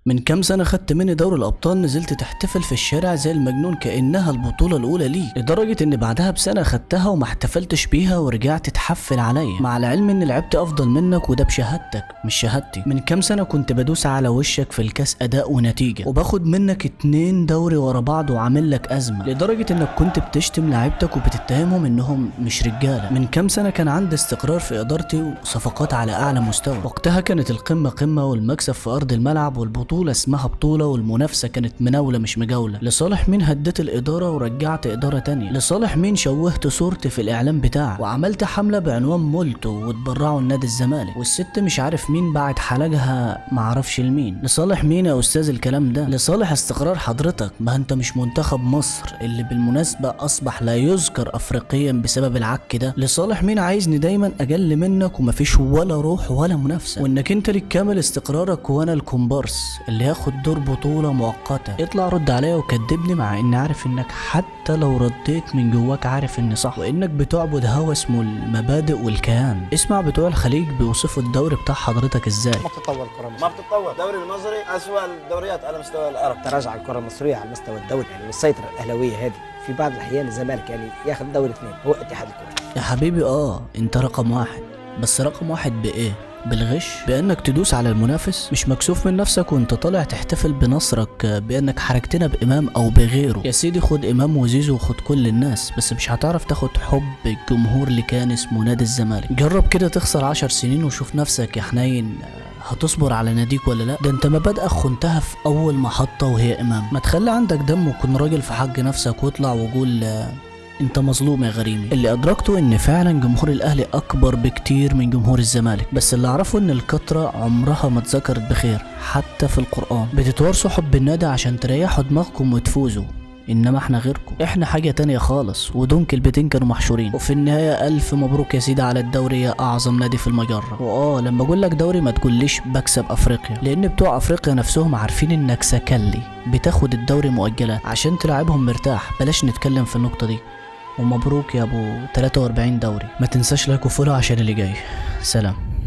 من كام سنة خدت مني دوري الأبطال، نزلت تحتفل في الشارع زي المجنون كأنها البطولة الأولى لي، لدرجة إن بعدها بسنة خدتها وما احتفلتش بيها ورجعت تحفل عليا، مع العلم إن لعبت أفضل منك وده بشهادتك مش شهادتي. من كام سنة كنت بدوس على وشك في الكاس أداء ونتيجة، وباخد منك 2 دوري ورا بعض وعامل لك أزمة، لدرجة إنك كنت بتشتم لعيبتك وبتتهمهم إنهم مش رجالة. من كام سنة كان عندي استقرار في إدارتي وصفقات على أعلى مستوى، وقتها كانت القمة قمة والمكسب في أرض الملعب، والبطولة اسمها بطولة، والمنافسة كانت مناولة مش مجاولة. لصالح مين هديت الإدارة ورجعت إدارة تانية؟ لصالح مين شوهت صورتي في الإعلام بتاعك وعملت حملة بعنوان مولتو وتبرعوا النادي الزمالك، والست مش عارف مين بعت حلاجها معرفش لمين؟ لصالح مين يا أستاذ الكلام ده؟ لصالح استقرار حضرتك، ما انت مش منتخب مصر اللي بالمناسبة أصبح لا يذكر أفريقيا بسبب العك ده. لصالح مين عايزني دايما أقل منك ومفيش ولا روح ولا منافسة، وإنك انت لك كامل استقرارك وأنا الكومبارس اللي ياخد دور بطولة مؤقتة؟ اطلع رد عليا وكدبني، مع اني عارف انك حتى لو رديت من جواك عارف اني صح، وانك بتعبد هوى اسمه المبادئ والكيان. اسمع بتوع الخليج بيوصفوا الدوري بتاع حضرتك ازاي. ما بتتطور الكرة المصرية، ما بتتطور. الدوري المصري أسوأ الدوريات على مستوى العرب. تراجع الكرة المصرية على مستوى الدوري، يعني السيطرة الأهلاوية هذه في بعض الأحيان الزمالك يعني ياخذ دوري 2 هو اتحاد الكرة. يا حبيبي انت رقم 1، بس رقم 1 بايه؟ بالغش؟ بانك تدوس على المنافس؟ مش مكسوف من نفسك وانت طالع تحتفل بنصرك بانك حركتنا بامام او بغيره؟ يا سيدي خد امام وزيزو وخد كل الناس، بس مش هتعرف تاخد حب الجمهور اللي كان اسمه نادي الزمالك. جرب كده تخسر 10 سنين وشوف نفسك يا حنين هتصبر على ناديك ولا لا؟ ده انت مبادئك خنتها في اول محطة وهي امام. ما تخلي عندك دم وكن راجل في حق نفسك واطلع وقول انت مظلوم يا غريمي. اللي ادركته ان فعلا جمهور الاهلي اكبر بكتير من جمهور الزمالك، بس اللي اعرفه ان الكترة عمرها ما اتذكرت بخير حتى في القرآن. بتتورثوا حب النادي عشان تريحوا دماغكم وتفوزوا، انما احنا غيركم، احنا حاجة تانية خالص، ودون كلمتين كانوا محشورين. وفي النهاية الف مبروك يا سيدي على الدوري يا اعظم نادي في المجرة. لما اقول لك دوري ما تقوليش بكسب افريقيا، لان بتوع افريقيا نفسهم عارفين انك سكلي بتاخد الدوري مؤجلات عشان تلعبهم مرتاح. بلاش نتكلم في النقطة دي. ومبروك يا ابو 43 دوري. ما تنساش لايك وفولو عشان اللي جاي. سلام.